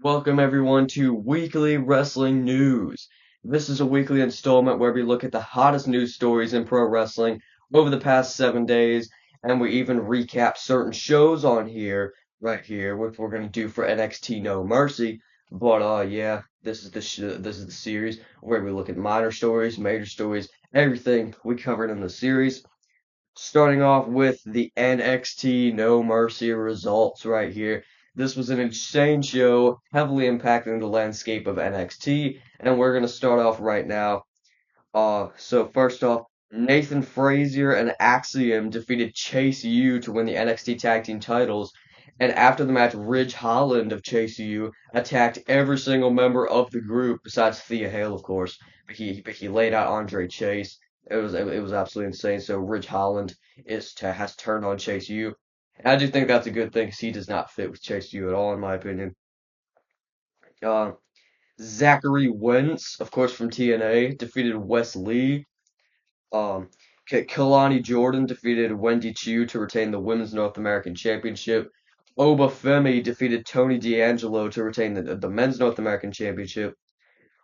Welcome everyone to Weekly Wrestling News. This is a weekly installment where we look at the hottest news stories in pro wrestling over the past 7 days, and we even recap certain shows on here, right here, which we're gonna do for NXT No Mercy. But yeah, this is the series where we look at minor stories, major stories, everything we covered in the series. Starting off with the NXT No Mercy results right here. This was an insane show, heavily impacting the landscape of NXT, and we're going to start off right now. So first off, Nathan Frazier and Axiom defeated Chase U to win the NXT Tag Team titles, and after the match, Ridge Holland of Chase U attacked every single member of the group besides Thea Hale, of course. But he laid out Andre Chase. It was absolutely insane. So Ridge Holland has turned on Chase U. And I do think that's a good thing because he does not fit with Chase U at all, in my opinion. Uh, Zachary Wentz, of course from TNA, defeated Wes Lee. Um, Kalani Jordan defeated Wendy Chu to retain the Women's North American Championship. Oba Femi defeated Tony D'Angelo to retain the Men's North American Championship.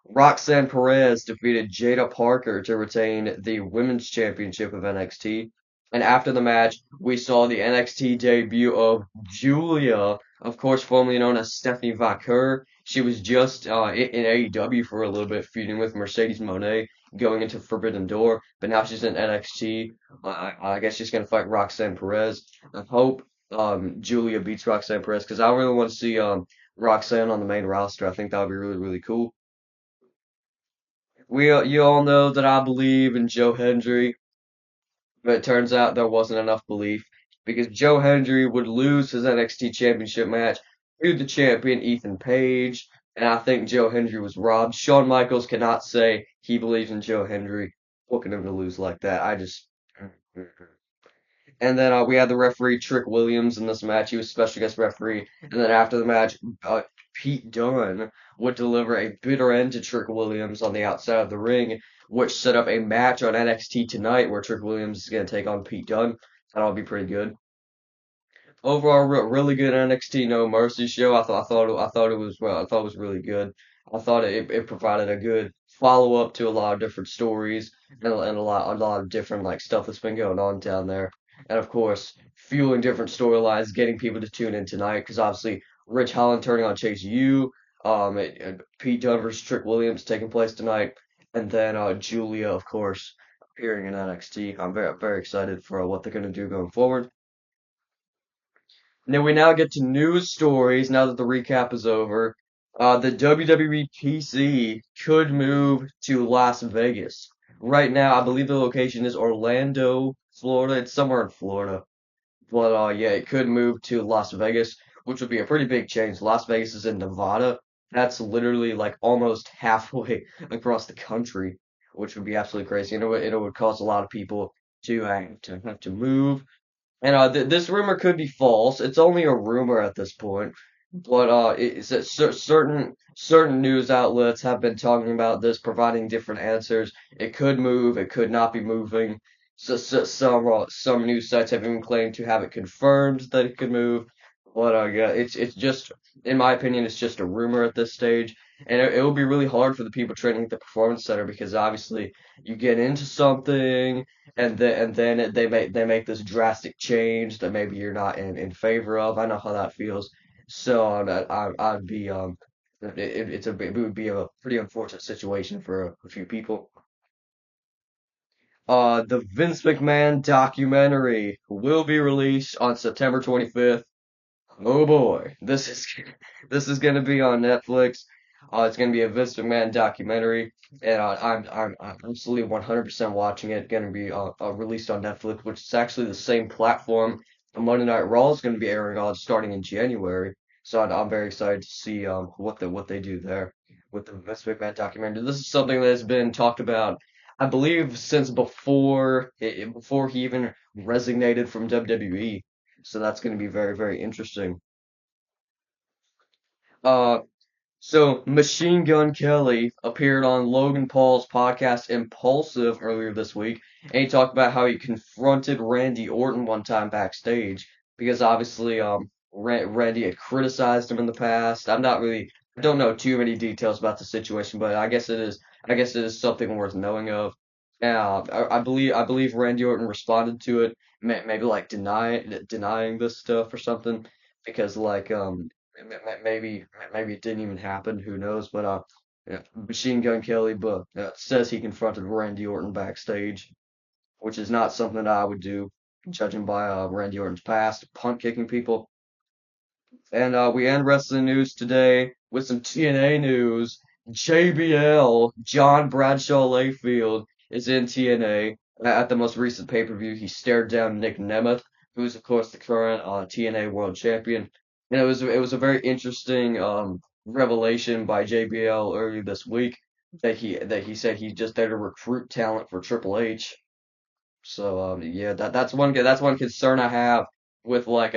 Roxanne Perez defeated Jada Parker to retain the Women's Championship of NXT. And after the match, we saw the NXT debut of Julia, of course, formerly known as Stephanie Vaquer. She was just in AEW for a little bit, feuding with Mercedes Moné, going into Forbidden Door, but now she's in NXT. I guess she's gonna fight Roxanne Perez. I hope Julia beats Roxanne Perez because I really want to see Roxanne on the main roster. I think that would be really, really cool. You all know that I believe in Joe Hendry, but it turns out there wasn't enough belief because Joe Hendry would lose his NXT Championship match to the champion Ethan Page, and I think Joe Hendry was robbed. Shawn Michaels cannot say he believes in Joe Hendry, booking him to lose like that. I just. And then we had the referee Trick Williams in this match. He was special guest referee. And then after the match, Pete Dunne would deliver a bitter end to Trick Williams on the outside of the ring, which set up a match on NXT tonight where Trick Williams is going to take on Pete Dunne. That'll be pretty good. Overall, really good NXT No Mercy show. I thought it was really good. I thought it provided a good follow up to a lot of different stories and a lot of different like stuff that's been going on down there. And of course, fueling different storylines, getting people to tune in tonight because obviously Rich Holland turning on Chase U, Pete Dunne versus Trick Williams taking place tonight, and then Julia, of course, appearing in NXT. I'm very excited for what they're gonna do going forward. Now we now get to news stories now that the recap is over. The WWE PC could move to Las Vegas. Right now, I believe the location is Orlando, Florida. It's somewhere in Florida. But yeah, it could move to Las Vegas, which would be a pretty big change. Las Vegas is in Nevada. That's literally like almost halfway across the country, which would be absolutely crazy. It would cause a lot of people to have to move. And this rumor could be false. It's only a rumor at this point, but it's that certain news outlets have been talking about this, providing different answers. It could move. It could not be moving. Some news sites have even claimed to have it confirmed that it could move. But yeah, it's just, in my opinion, it's just a rumor at this stage, and it will be really hard for the people training at the performance center because obviously you get into something and then they make this drastic change that maybe you're not in favor of. I know how that feels. So I'd be it would be a pretty unfortunate situation for a few people. The Vince McMahon documentary will be released on September 25th. Oh boy, this is gonna be on Netflix. It's gonna be a Vince McMahon documentary, and I'm absolutely 100% watching it. Gonna be released on Netflix, which is actually the same platform the Monday Night Raw is gonna be airing on starting in January. So I'm very excited to see what they do there with the Vince McMahon documentary. This is something that has been talked about, I believe, since before he even resignated from WWE. So that's going to be very, very interesting. Uh, so Machine Gun Kelly appeared on Logan Paul's podcast Impulsive earlier this week, and he talked about how he confronted Randy Orton one time backstage because obviously Randy had criticized him in the past. I'm not really I don't know too many details about the situation, but I guess it is something worth knowing of. I believe Randy Orton responded to it, maybe like denying this stuff or something, because like maybe it didn't even happen. Who knows? But yeah, Machine Gun Kelly, but says he confronted Randy Orton backstage, which is not something that I would do, judging by Randy Orton's past, punt kicking people. And we end wrestling news today with some TNA news. JBL, John Bradshaw Layfield, is in TNA. At the most recent pay-per-view, he stared down Nick Nemeth, who's of course the current TNA World Champion. And it was a very interesting revelation by JBL earlier this week that he said he's just there to recruit talent for Triple H. So yeah, that's one concern I have with like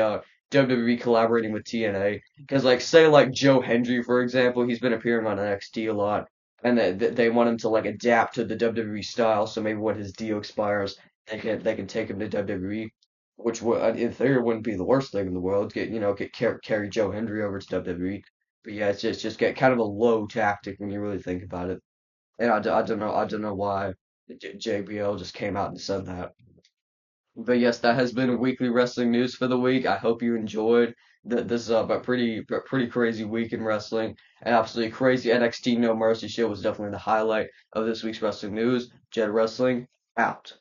WWE collaborating with TNA because like say like Joe Hendry for example, he's been appearing on NXT a lot, and they want him to like adapt to the WWE style. So maybe when his deal expires, they can take him to WWE, which would in theory wouldn't be the worst thing in the world. Carry Joe Hendry over to WWE. But yeah, it's just get kind of a low tactic when you really think about it. And I don't know why JBL just came out and said that. But yes, that has been weekly wrestling news for the week. I hope you enjoyed this but pretty crazy week in wrestling. An absolutely crazy NXT No Mercy show was definitely the highlight of this week's wrestling news. Jed Wrestling out.